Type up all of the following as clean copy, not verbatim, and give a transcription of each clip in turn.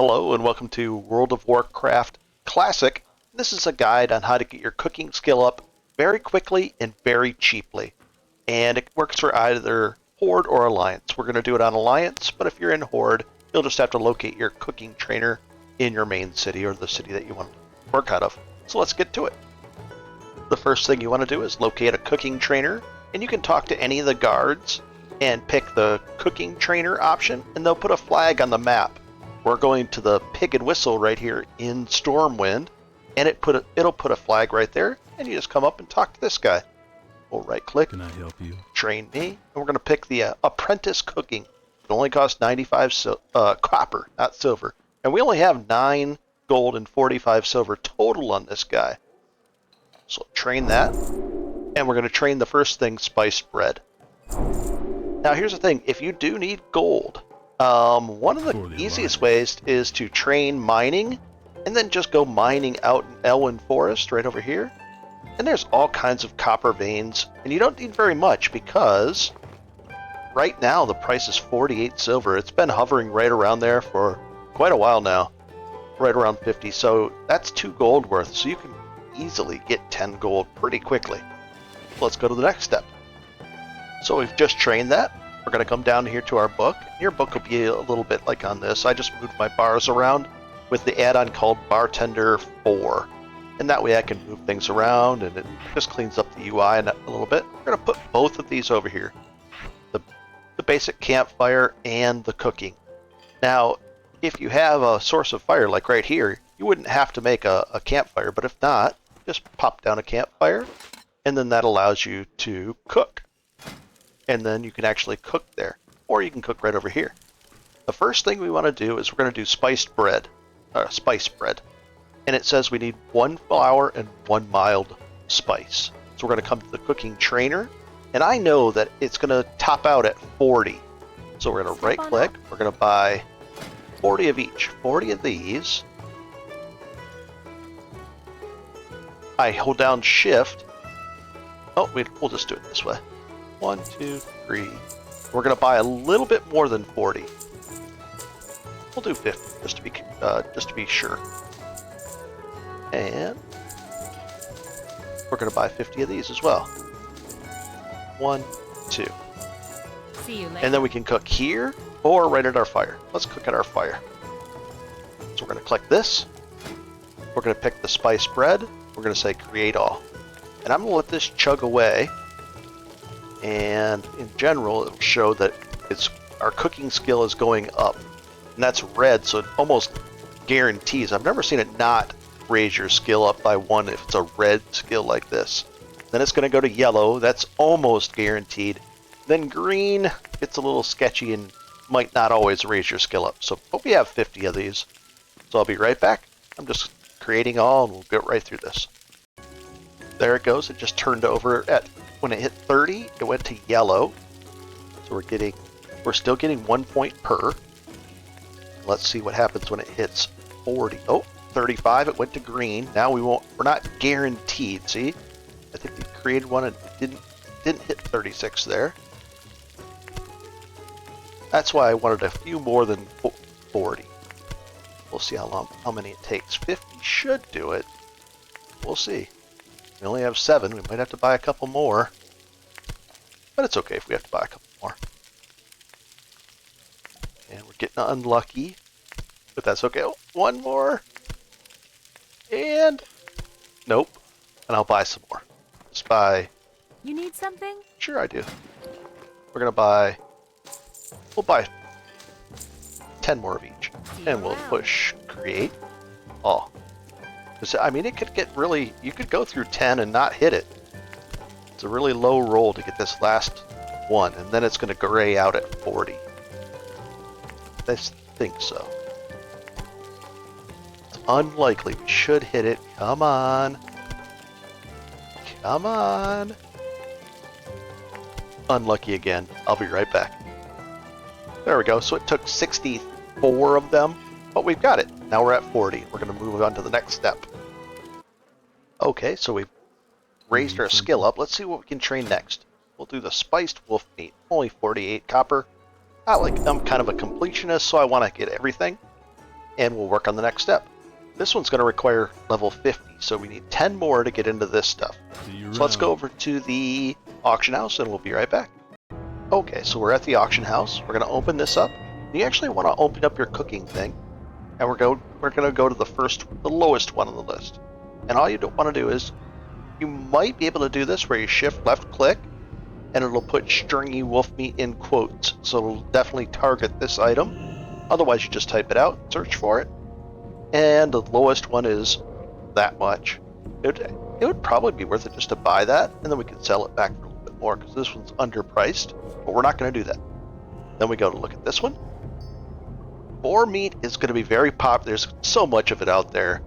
Hello and welcome to World of Warcraft Classic. This is a guide on how to get your cooking skill up very quickly and very cheaply. And it works for either Horde or Alliance. We're going to do it on Alliance, but if you're in Horde, you'll just have to locate your cooking trainer in your main city or the city that you want to work out of. So let's get to it. The first thing you want to do is locate a cooking trainer, and you can talk to any of the guards and pick the cooking trainer option, and they'll put a flag on the map. We're going to the Pig and Whistle right here in Stormwind, and it'll put a flag right there, and you just come up and talk to this guy. We'll right-click. Can I help you? Train me, and we're going to pick the Apprentice Cooking. It only costs 95 copper, not silver, and we only have 9 gold and 45 silver total on this guy. So train that, and we're going to train the first thing, spiced bread. Now here's the thing: if you do need gold, one of the easiest ways is to train mining, and then just go mining out in Elwyn Forest right over here. And there's all kinds of copper veins, and you don't need very much because right now the price is 48 silver. It's been hovering right around there for quite a while now, right around 50. So that's 2 gold worth, so you can easily get 10 gold pretty quickly. Let's go to the next step. So we've just trained that. We're going to come down here to our book. Your book will be a little bit like on this. I just moved my bars around with the add-on called Bartender 4. And that way I can move things around, and it just cleans up the UI a little bit. We're going to put both of these over here. The basic campfire and the cooking. Now, if you have a source of fire like right here, you wouldn't have to make a campfire. But if not, just pop down a campfire, and then that allows you to cook. And then you can actually cook there, or you can cook right over here. The first thing we want to do is we're going to do spiced bread, spice bread, and it says we need 1 flour and 1 mild spice. So we're going to come to the cooking trainer, and I know that it's going to top out at 40. So we're going to right click, we're going to buy 40 of each, 40 of these. I hold down shift. Oh, we'll just do it this way. 1, 2, 3. We're going to buy a little bit more than 40. We'll do 50 just to be sure. And we're going to buy 50 of these as well. 1, 2. See you later. And then we can cook here or right at our fire. Let's cook at our fire. So we're going to click this. We're going to pick the spice bread. We're going to say create all. And I'm going to let this chug away. And in general, it'll show that our cooking skill is going up. And that's red, so it almost guarantees. I've never seen it not raise your skill up by 1 if it's a red skill like this. Then it's going to go to yellow. That's almost guaranteed. Then green, it's a little sketchy and might not always raise your skill up. But we have 50 of these. So I'll be right back. I'm just creating all, and we'll get right through this. There it goes. It just turned over at... When it hit 30, it went to yellow. So we're still getting 1 point per. Let's see what happens when it hits 40. Oh, 35, it went to green. Now we're not guaranteed. See? I think we created one and it didn't hit 36 there. That's why I wanted a few more than 40. We'll see how many it takes. 50 should do it. We'll see. We only have 7. We might have to buy a couple more. But it's okay if we have to buy a couple more. And we're getting unlucky. But that's okay. Oh, 1 more. And... Nope. And I'll buy some more. Just buy... You need something? Sure I do. We're going to buy... We'll buy 10 more of each. And we'll push create all. I mean, it could get really... You could go through 10 and not hit it. It's a really low roll to get this last one, and then it's going to gray out at 40. I think so. It's unlikely. We should hit it. Come on. Come on. Unlucky again. I'll be right back. There we go. So it took 64 of them, but we've got it. Now we're at 40. We're going to move on to the next step. Okay, so we've raised our skill up. Let's see what we can train next. We'll do the spiced wolf meat. Only 48 copper. I'm kind of a completionist, so I want to get everything. and we'll work on the next step. This one's going to require level 50, so we need 10 more to get into this stuff. So let's go over to the auction house and we'll be right back. Okay, so we're at the auction house. We're going to open this up. You actually want to open up your cooking thing, and we're going to go to the lowest one on the list. And all you want to do is, you might be able to do this where you shift left click, and it'll put stringy wolf meat in quotes. So it'll definitely target this item. Otherwise, you just type it out, search for it, and the lowest one is that much. It would probably be worth it just to buy that, and then we could sell it back for a little bit more because this one's underpriced, but we're not going to do that. Then we go to look at this one. Boar meat is going to be very popular. There's so much of it out there,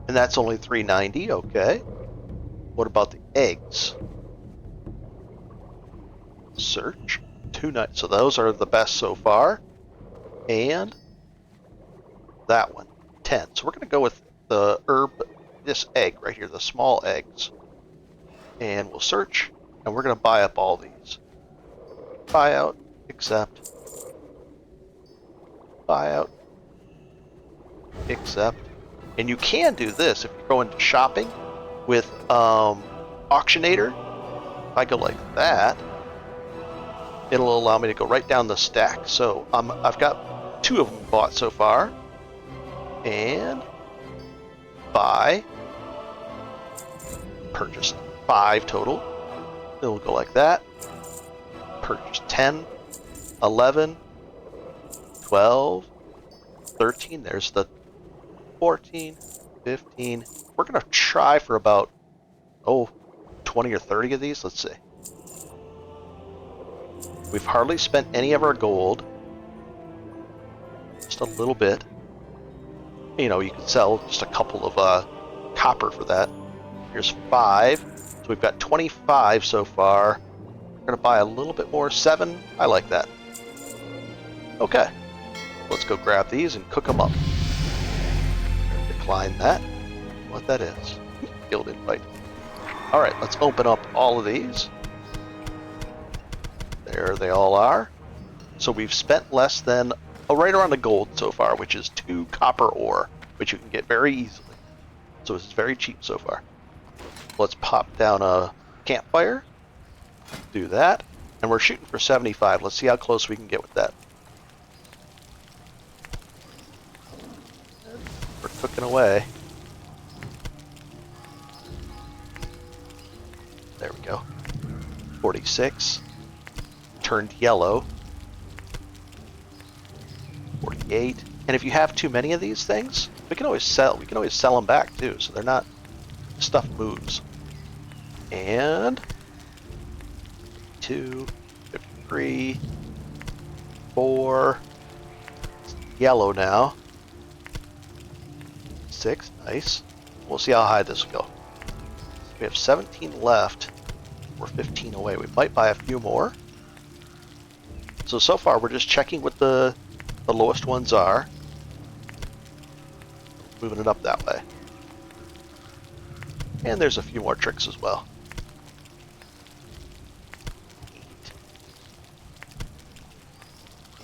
and that's only $3.90. Okay. What about the eggs? Search. $2.90. So those are the best so far. And that one, 10. So we're going to go with the this egg right here, the small eggs. And we'll search, and we're going to buy up all these. Buy out, accept. Buy out, accept. And you can do this if you go into shopping with Auctionator. If I go like that, it'll allow me to go right down the stack. So I've got 2 of them bought so far. And buy, purchase 5 total. It'll go like that. Purchase 10, 11, 12, 13. There's the 14, 15. We're going to try for about, 20 or 30 of these. Let's see. We've hardly spent any of our gold. Just a little bit. You know, you could sell just a couple of copper for that. Here's 5. So we've got 25 so far. We're going to buy a little bit more. 7. I like that. Okay. Let's go grab these and cook them up. Decline that. What that is. Guild invite. Alright, let's open up all of these. There they all are. So we've spent less than right around a gold so far, which is 2 copper ore, which you can get very easily. So this is very cheap so far. Let's pop down a campfire. Do that. And we're shooting for 75. Let's see how close we can get with that. We're cooking away. There we go. 46. Turned yellow. 48. And if you have too many of these things, we can always sell them back too, so they're not, stuff moves. And 2, 53, 4, it's yellow now. 6, nice. We'll see how high this will go. We have 17 left. We're 15 away. We might buy a few more. So far we're just checking what the lowest ones are. Moving it up that way. And there's a few more tricks as well.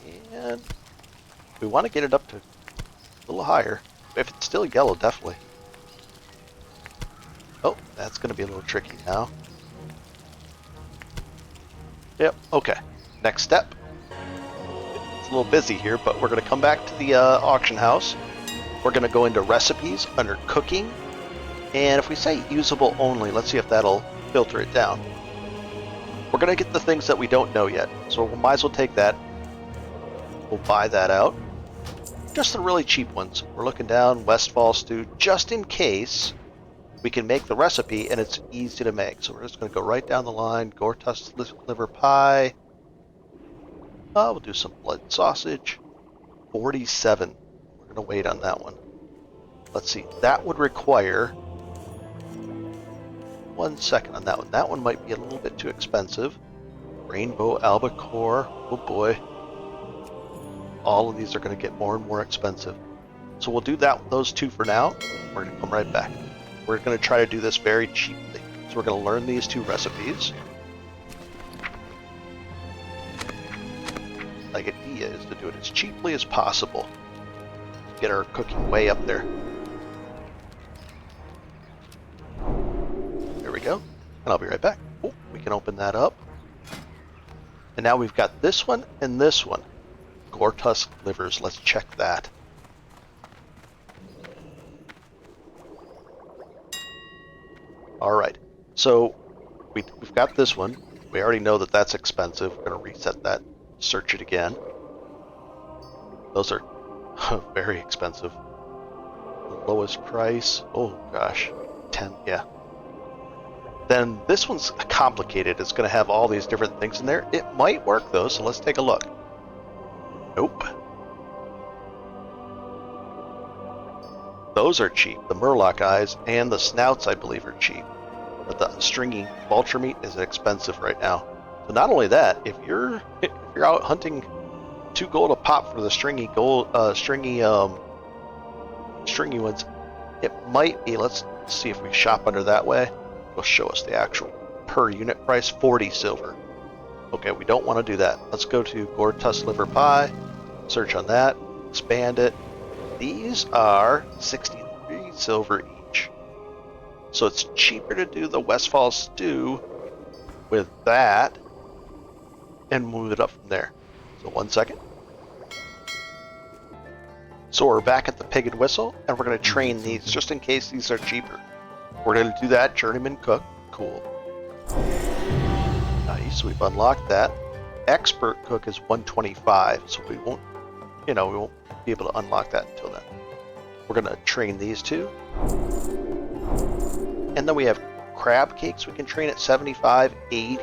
8. And we want to get it up to a little higher. If it's still yellow, definitely. Oh, that's going to be a little tricky now. Yep, okay. Next step. It's a little busy here, but we're going to come back to the auction house. We're going to go into recipes under cooking. And if we say usable only, let's see if that'll filter it down. We're going to get the things that we don't know yet. So we might as well take that. We'll buy that out. Just the really cheap ones. We're looking down, Westfall stew, just in case we can make the recipe and it's easy to make. So we're just going to go right down the line. Gortus liver pie. We'll do some blood sausage. 47. We're going to wait on that one. Let's see. That would require 1 second on that one. That one might be a little bit too expensive. Rainbow albacore. Oh boy. All of these are going to get more and more expensive. So we'll do those 2 for now. We're going to come right back. We're going to try to do this very cheaply. So we're going to learn these 2 recipes. The idea is to do it as cheaply as possible. get our cooking way up there. There we go. And I'll be right back. Oh, we can open that up. And now we've got this one and this one. Gortusk livers. Let's check that. Alright. So we've got this one. We already know that that's expensive. We're going to reset that. Search it again. Those are very expensive. The lowest price. Oh gosh. 10. Yeah. Then this one's complicated. It's going to have all these different things in there. It might work though, so let's take a look. Nope. Those are cheap. The Murloc eyes and the snouts, I believe, are cheap. But the stringy vulture meat is expensive right now. So not only that, if you're out hunting 2 gold a pop for the stringy ones, it might be. Let's see if we shop under that way. It'll show us the actual per unit price, 40 silver. Okay, we don't want to do that. Let's go to Gortusk liver pie, search on that, expand it. These are 63 silver each. So it's cheaper to do the Westfall stew with that and move it up from there. So 1 second. So we're back at the Pig and Whistle, and we're going to train these just in case these are cheaper. We're going to do that Journeyman Cook. Cool. Nice, we've unlocked that. Expert Cook is 125, so we won't be able to unlock that until then. We're going to train these two. And then we have crab cakes we can train at 75, 80,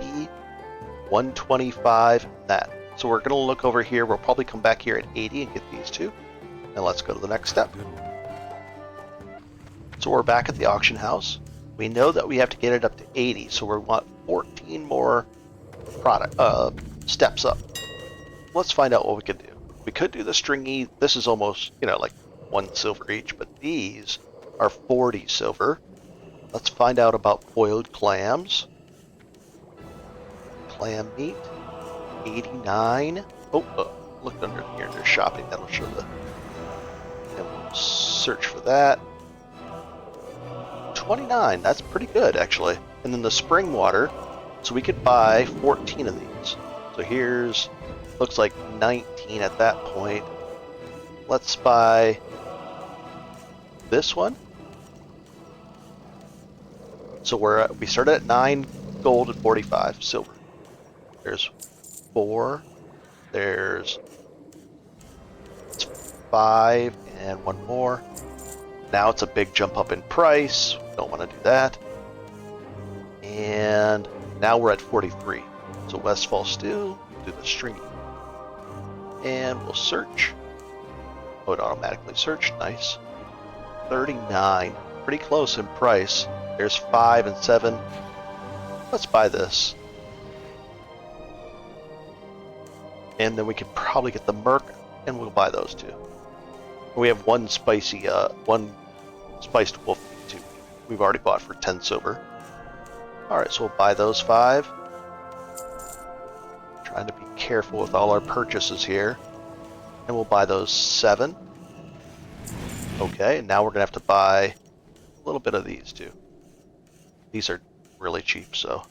125, and that. So we're going to look over here. We'll probably come back here at 80 and get these two. And let's go to the next step. So we're back at the auction house. We know that we have to get it up to 80, so we want 14 more steps up. Let's find out what we could do. We could do the stringy. This is almost, like 1 silver each, but these are 40 silver. Let's find out about boiled clams. Clam meat, 89. Oh, look under here. There's shopping. That'll show the. And we'll search for that. 29. That's pretty good, actually. And then the spring water. So we could buy 14 of these. So here's, looks like 19 at that point. Let's buy this one. So we started at 9 gold and 45 silver. There's 4. There's 5 and 1 more. Now it's a big jump up in price. Don't want to do that. And now we're at 43. So Westfall Stew, do the stringy. And we'll search. Oh, it automatically searched. Nice. 39. Pretty close in price. There's 5 and 7. Let's buy this. And then we can probably get the Merc, and we'll buy those two. We have one spiced wolf meat too. We've already bought for 10 silver. Alright, so we'll buy those 5. Trying to be careful with all our purchases here. And we'll buy those 7. Okay, and now we're going to have to buy a little bit of these too. These are really cheap, so.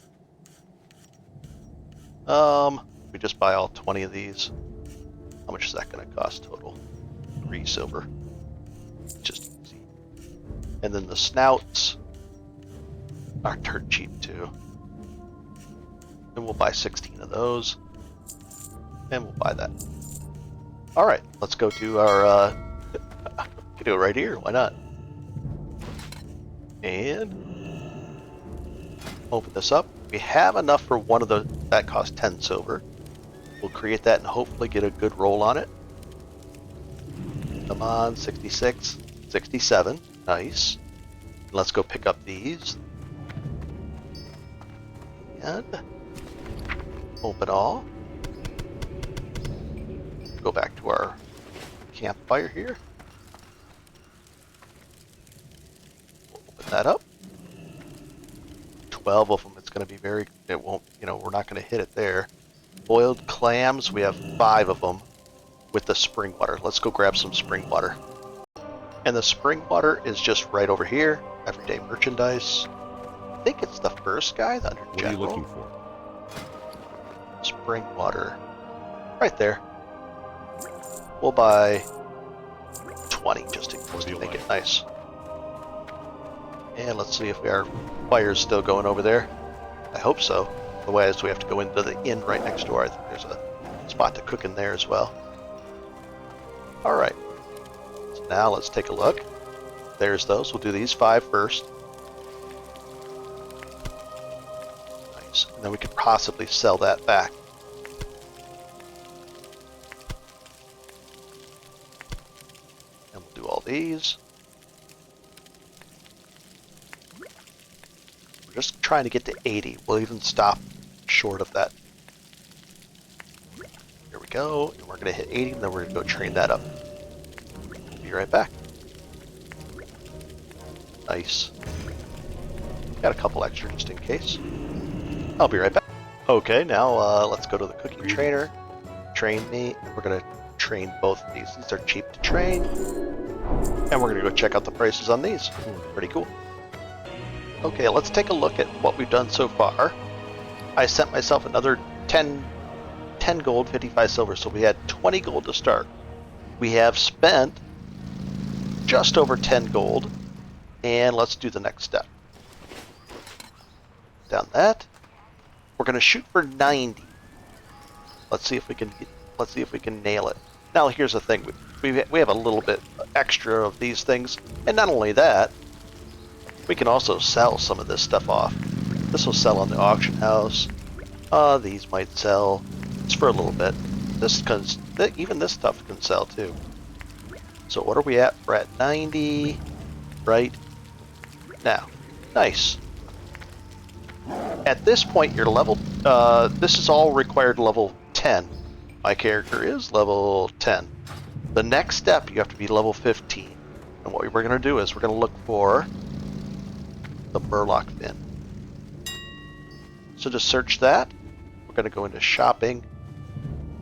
We just buy all 20 of these. How much is that going to cost total? 3 silver. Just easy. And then the snouts are dirt cheap too. And we'll buy 16 of those. And we'll buy that. Alright, let's go to our we can do it right here, why not? And open this up. We have enough for one of that costs 10 silver. We'll create that and hopefully get a good roll on it. Come on, 66, 67, nice. Let's go pick up these. And open all. Go back to our campfire here. Open that up. 12 of them. It's going to be it won't, we're not going to hit it there. Boiled clams, we have 5 of them with the spring water. Let's go grab some spring water. And the spring water is just right over here. Everyday merchandise. I think it's the first guy under What general. are you looking for? Spring water. Right there. We'll buy 20 just to make it nice. And let's see if our fire's still going over there. I hope so. Otherwise, we have to go into the inn right next door. I think there's a spot to cook in there as well. Alright. So now let's take a look. There's those. We'll do these 5 first. Nice. And then we could possibly sell that back. And we'll do all these. We're just trying to get to 80. We'll even stop short of that. Here we go. And we're going to hit 80, and then we're going to go train that up. Be right back. Nice. Got a couple extra just in case. I'll be right back. Okay, now let's go to the cooking trainer. Train me, and we're going to train both of these. These are cheap to train. And we're going to go check out the prices on these. Pretty cool. Okay, let's take a look at what we've done so far. I sent myself another 10 gold, 55 silver, so we had 20 gold to start. We have spent just over 10 gold, and let's do the next step. Down that. We're going to shoot for 90. Let's see if we can nail it. Now here's the thing. We have a little bit extra of these things, and not only that, we can also sell some of this stuff off. This will sell on the auction house. These might sell just for a little bit. Even this stuff can sell too. So what are we at? We're at 90 right now. Nice. At this point, you're level. This is all required level 10. My character is level 10. The next step, you have to be level 15. And what we're going to do is we're going to look for the Murloc bin. So to search that, we're going to go into shopping,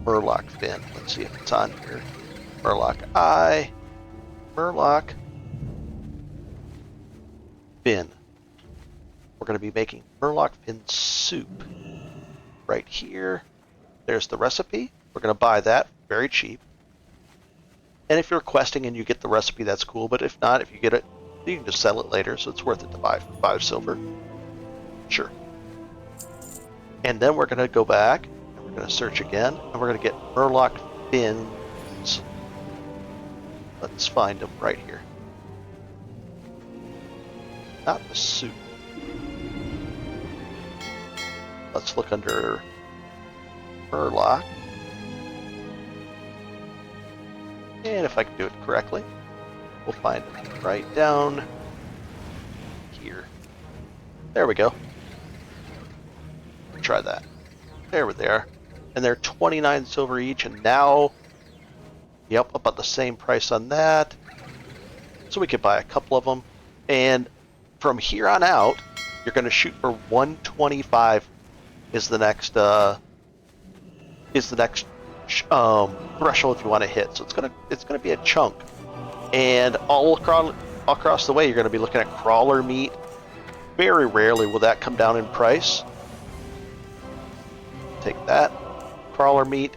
Murloc bin. Let's see if it's on here. Murloc eye, Murloc bin. We're going to be making Murloc bin soup. Right here, there's the recipe. We're going to buy that very cheap. And if you're questing and you get the recipe, that's cool. But if not, if you get it, you can just sell it later. So it's worth it to buy for 5 silver. Sure. And then we're going to go back and we're going to search again. And we're going to get Murloc bins. Let's find them right here. Not the soup. Let's look under Murloc. And if I can do it correctly, we'll find it right down here. There we go. Try that. There they are. And they're 29 silver each, and now, yep, about the same price on that. So we could buy a couple of them. And from here on out, you're going to shoot for 125 is the next threshold if you want to hit. So it's gonna be a chunk. And all across the way, you're going to be looking at crawler meat. Very rarely will that come down in price. Take that crawler meat,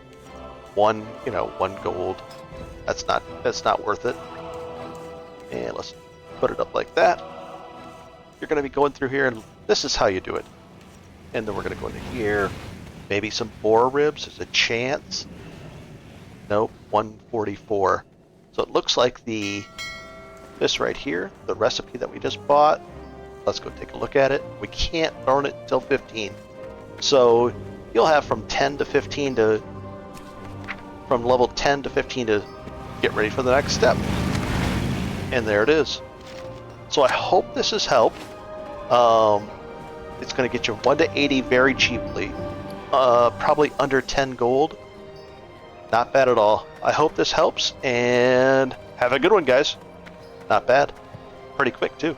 one gold. That's not worth it. And let's put it up like that. You're going to be going through here, and this is how you do it. And then we're going to go into here. Maybe some boar ribs. There's a chance. Nope, 144. So it looks like this right here, the recipe that we just bought. Let's go take a look at it. We can't burn it until 15. So you'll have from level 10 to 15 to get ready for the next step. And there it is. So I hope this has helped. It's going to get you 1 to 80 very cheaply. Probably under 10 gold. Not bad at all. I hope this helps, and have a good one, guys. Not bad. Pretty quick, too.